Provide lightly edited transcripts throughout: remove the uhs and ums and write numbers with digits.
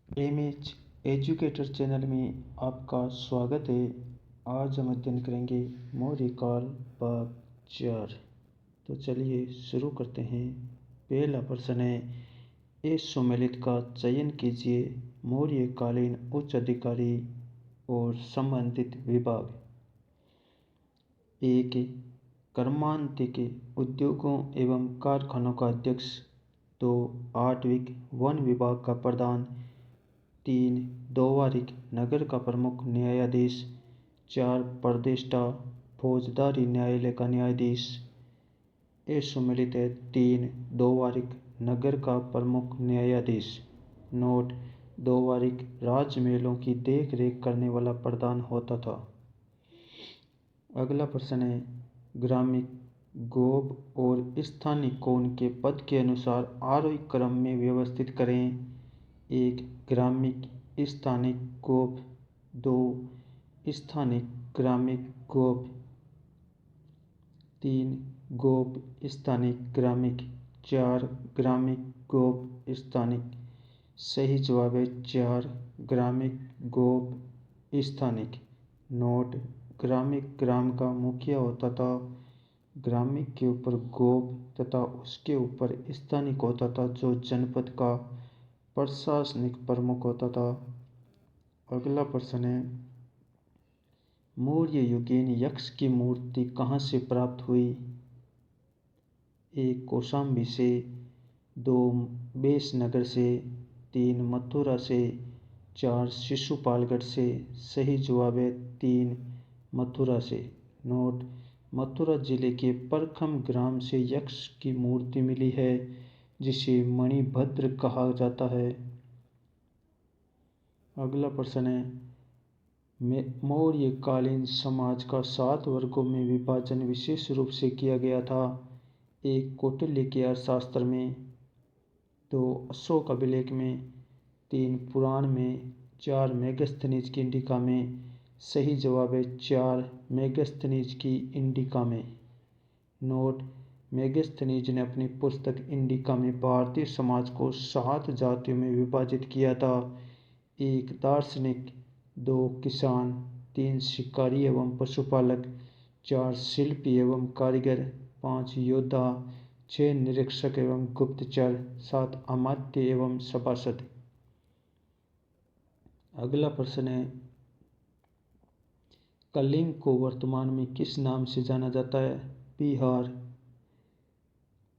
MH educator channel में आपका स्वागत है। आज हम अध्ययन करेंगे मौर्य काल भाग 4। तो चलिए शुरू करते हैं। पहला प्रश्न है, इस सुमेलित का चयन कीजिए। मौर्यकालीन उच्च अधिकारी और संबंधित विभाग। 1 कर्मांतिक उद्योगों एवं कारखानों का अध्यक्ष। 2 आठविक वन विभाग का प्रधान। 3 दोवारिक नगर का प्रमुख न्यायाधीश। 4 प्रदेष्टा फौजदारी न्यायालय का न्यायाधीश। ये सुमेलित है। 3 दोवारिक नगर का प्रमुख न्यायाधीश। नोट, दोवारिक राजमहलों की देख रेख करने वाला प्रधान होता था। अगला प्रश्न है, ग्रामिक, गोप और स्थानिक को उनके पद के अनुसार आरोही क्रम में व्यवस्थित करें। 1 ग्रामिक स्थानिक गोप। 2 स्थानिक ग्रामिक गोप। 3 गोप स्थानिक ग्रामिक। 4 ग्रामिक गोप स्थानिक। सही जवाब है 4 ग्रामिक गोप स्थानिक। नोट, ग्रामिक ग्राम का मुखिया होता था। ग्रामिक के ऊपर गोप तथा उसके ऊपर स्थानिक होता था जो जनपद का प्रशासनिक प्रमुख होता था। अगला प्रश्न है, मौर्य युगीन यक्ष की मूर्ति कहाँ से प्राप्त हुई। 1 कौशाम्बी से। 2 बेसनगर से। 3 मथुरा से। 4 शिशुपालगढ़ से। सही जवाब है 3 मथुरा से। नोट, मथुरा जिले के परखम ग्राम से यक्ष की मूर्ति मिली है जिसे मणिभद्र कहा जाता है। अगला प्रश्न है, मौर्यकालीन समाज का 7 वर्गों में विभाजन विशेष रूप से किया गया था। 1 कौटिल्य के अर्थशास्त्र में। 2 अशोक अभिलेख में। 3 पुराण में। 4 मेगस्थनीज की इंडिका में। सही जवाब है 4 मेगस्थनीज की इंडिका में। नोट, मेगस्थनीज ने अपनी पुस्तक इंडिका में भारतीय समाज को 7 जातियों में विभाजित किया था। 1 दार्शनिक। 2 किसान। 3 शिकारी एवं पशुपालक। 4 शिल्पी एवं कारीगर। 5 योद्धा। 6 निरीक्षक एवं गुप्तचर। 7 अमात्य एवं सभासद। अगला प्रश्न है, कलिंग को वर्तमान में किस नाम से जाना जाता है। बिहार,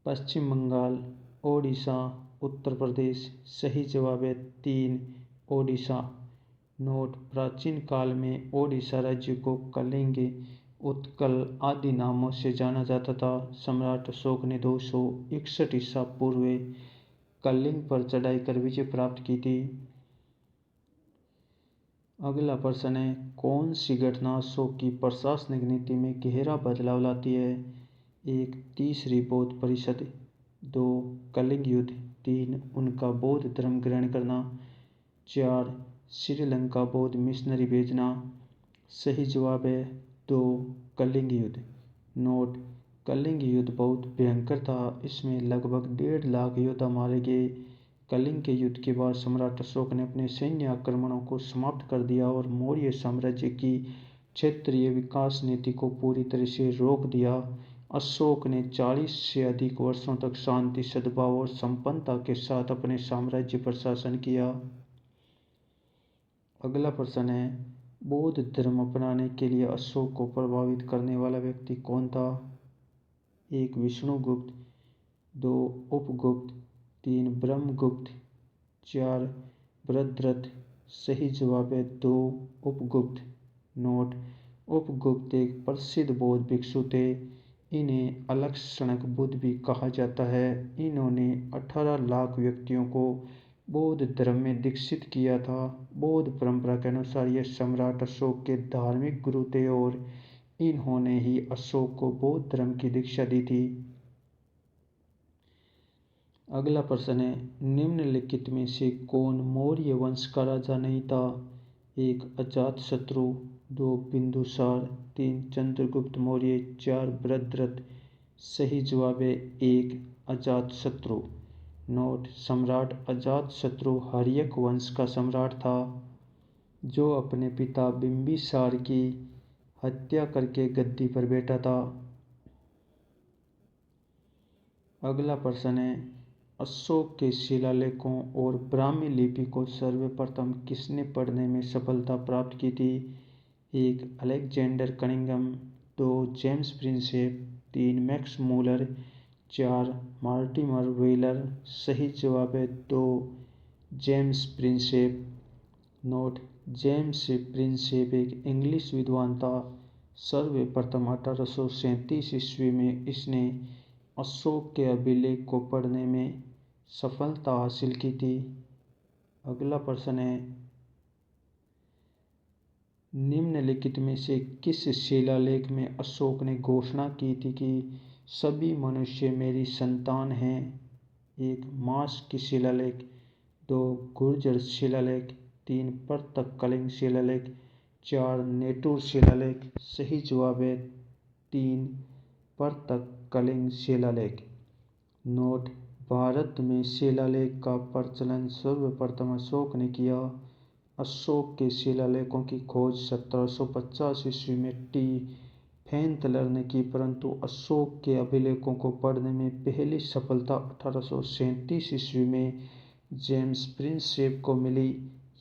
पश्चिम बंगाल, ओडिशा, उत्तर प्रदेश। सही जवाब है 3 ओडिशा। नोट, प्राचीन काल में ओडिशा राज्य को कलिंग, उत्कल आदि नामों से जाना जाता था। सम्राट अशोक ने 261 ईसा पूर्व कलिंग पर चढ़ाई कर विजय प्राप्त की थी। अगला प्रश्न है, कौन सी घटना अशोक की प्रशासनिक नीति में गहरा बदलाव लाती है। 1 तीसरी बौद्ध परिषद। 2 कलिंग युद्ध। 3 उनका बौद्ध धर्म ग्रहण करना। 4 श्रीलंका बौद्ध मिशनरी भेजना। सही जवाब है 2 कलिंग युद्ध। नोट, कलिंग युद्ध बहुत भयंकर था। इसमें लगभग 1.5 लाख योद्धा मारे गए। कलिंग के युद्ध के बाद सम्राट अशोक ने अपने सैन्य आक्रमणों को समाप्त कर दिया और मौर्य साम्राज्य की क्षेत्रीय विकास नीति को पूरी तरह से रोक दिया। अशोक ने 40 से अधिक वर्षों तक शांति, सद्भाव और संपन्नता के साथ अपने साम्राज्य पर शासन किया। अगला प्रश्न है, बौद्ध धर्म अपनाने के लिए अशोक को प्रभावित करने वाला व्यक्ति कौन था। 1 विष्णुगुप्त। 2 उपगुप्त। 3 ब्रह्मगुप्त। 4 भरद्रथ। सही जवाब है 2 उपगुप्त। नोट, उपगुप्त एक प्रसिद्ध बौद्ध भिक्षु थे। इन्हें अलक्षणक बुद्ध भी कहा जाता है। इन्होंने 18 लाख व्यक्तियों को बौद्ध धर्म में दीक्षित किया था। बौद्ध परंपरा के अनुसार ये सम्राट अशोक के धार्मिक गुरु थे और इन्होंने ही अशोक को बौद्ध धर्म की दीक्षा दी थी। अगला प्रश्न है, निम्नलिखित में से कौन मौर्य वंश का राजा नहीं था। 1 अजातशत्रु। 2 बिंदुसार। 3 चंद्रगुप्त मौर्य। 4 भरद्रथ। सही जवाब है 1 अजातशत्रु। नोट सम्राट अजातशत्रु हर्यक वंश का सम्राट था, जो अपने पिता बिंबिसार की हत्या करके गद्दी पर बैठा था। अगला प्रश्न है, अशोक के शिलालेखों और ब्राह्मी लिपि को सर्वप्रथम किसने पढ़ने में सफलता प्राप्त की थी? 1. Alexander Cunningham, 2. James Prinsep, 3. Max Muller, 4. Mortimer wheeler. सही जवाब है 2. James Prinsep. Note: James Prinsep एक इंग्लिश विद्वान था। सर्वप्रथम 1837 ईस्वी में इसने अशोक के अभिलेख को पढ़ने में सफलता हासिल की थी। अगला प्रश्न है, निम्नलिखित में से किस शिलालेख में अशोक ने घोषणा की थी कि सभी मनुष्य मेरी संतान हैं? 1. मास की शिलालेख, 2. गुर्जर शिलालेख, 3. प्रतक कलिंग शिलालेख, 4. नेटूर शिलालेख। सही जवाब है 3. प्रतक कलिंग शिलालेख। नोट: भारत में शिलालेख का प्रचलन सर्वप्रथम अशोक ने किया। अशोक के शिलालेखों की खोज 1750 ईस्वी में टी फैनतलर ने की, परंतु अशोक के अभिलेखों को पढ़ने में पहली सफलता 1837 ईस्वी में जेम्स प्रिंसेप को मिली।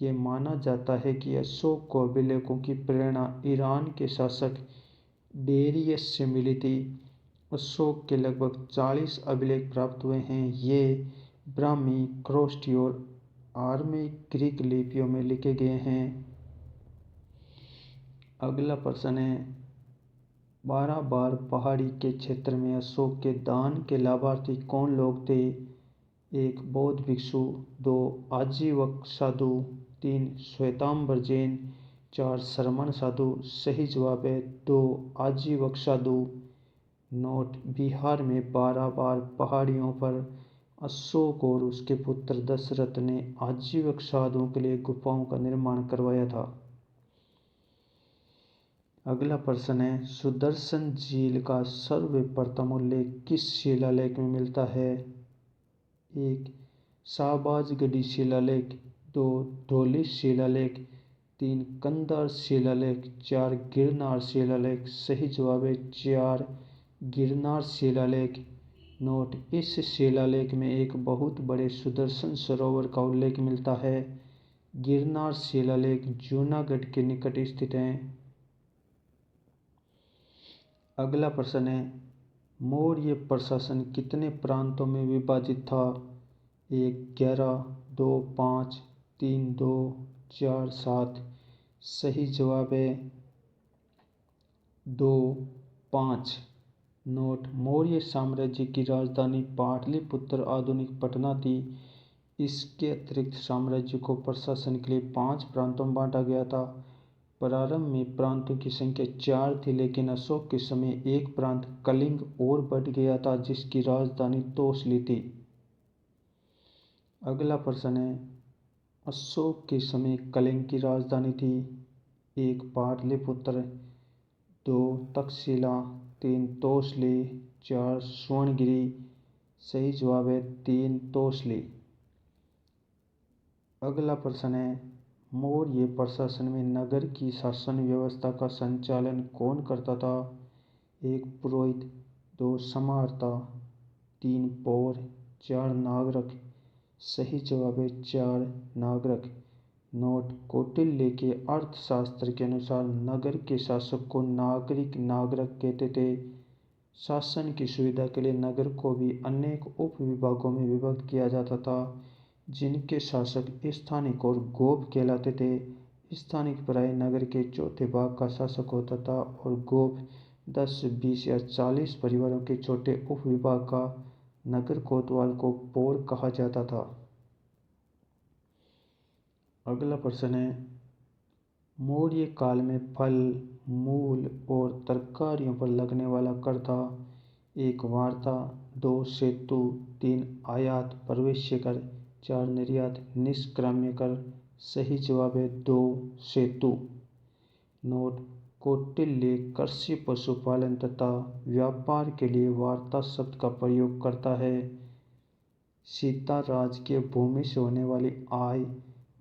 ये माना जाता है कि अशोक को अभिलेखों की प्रेरणा ईरान के शासक डेरियस से मिली थी। अशोक के लगभग 40 अभिलेख प्राप्त हुए हैं। ये ब्राह्मी, ख्रोष्टी और आर्मेइक ग्रीक लिपियों में लिखे गए हैं। अगला प्रश्न है, 12 बार पहाड़ी के क्षेत्र में अशोक के दान के लाभार्थी कौन लोग थे? 1. बौद्ध भिक्षु, 2. आजीवक साधु, 3. श्वेतांबर जैन, 4. श्रमण साधु। सही जवाब है 2. आजीवक साधु। नोट: बिहार में 12 बार पहाड़ियों पर अशोक और उसके पुत्र दशरथ ने आजीवक साधुओं के लिए गुफाओं का निर्माण करवाया था। अगला प्रश्न है, सुदर्शन झील का सर्वप्रथम उल्लेख किस शिलालेख में मिलता है? 1. शाहबाजगढ़ी शिलालेख, 2. धौली शिलालेख, 3. कंधार शिलालेख, 4. गिरनार शिलालेख। सही जवाब है 4. गिरनार शिलालेख। नोट: इस शिलालेख में एक बहुत बड़े सुदर्शन सरोवर का उल्लेख मिलता है। गिरनार शिलालेख जूनागढ़ के निकट स्थित है। अगला प्रश्न है, मौर्य प्रशासन कितने प्रांतों में विभाजित था? 1. 11, 2, 5, 3, 2, 4, 7। सही जवाब है 2, 5। नोट: मौर्य साम्राज्य की राजधानी पाटलिपुत्र आधुनिक पटना थी। इसके अतिरिक्त साम्राज्य को प्रशासन के लिए 5 प्रांतों में बांटा गया था। प्रारंभ में प्रांतों की संख्या 4 थी, लेकिन अशोक के समय एक प्रांत कलिंग और बढ़ गया था, जिसकी राजधानी तोसली थी। अगला प्रश्न है, अशोक के समय कलिंग की राजधानी थी। 1. पाटलिपुत्र, 2. तक्षशिला, 3. तोसली, 4. सुवर्णगिरी। सही जवाब है 3. तोसली। अगला प्रश्न है, मौर्य प्रशासन में नगर की शासन व्यवस्था का संचालन कौन करता था? 1. पुरोहित, 2. समाहर्ता, 3. पौर, 4. नागरक। सही जवाब है 4. नागरक। नोट: कौटिल्य के अर्थशास्त्र के अनुसार नगर के शासक को नागरिक नागरक कहते थे। शासन की सुविधा के लिए नगर को भी अनेक उप विभागों में विभक्त किया जाता था, जिनके शासक स्थानिक और गोप कहलाते थे। स्थानिक प्राय नगर के चौथे भाग का शासक होता था और गोप 10, 20 या 40 परिवारों के छोटे उप विभाग का नगर कोतवाल को पौर कहा जाता था। अगला प्रश्न है, मौर्य काल में फल, मूल और तरकारियों पर लगने वाला कर था। 1. वार्ता, 2. सेतु, 3. आयात प्रवेश्य कर, 4. निर्यात निष्क्राम्य कर। सही जवाब है 2. सेतु। नोट: कौटिल्य कृषि, पशुपालन तथा व्यापार के लिए वार्ता शब्द का प्रयोग करता है। सीता राजकीय भूमि से होने वाली आय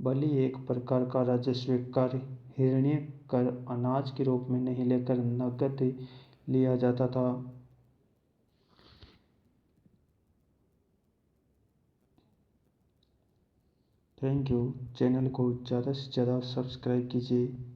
बलि एक प्रकार का राजस्व कर, हिरण्य कर, अनाज के रूप में नहीं लेकर नकद लिया जाता था। Thank you. चैनल को ज़्यादा से ज़्यादा सब्सक्राइब कीजिए।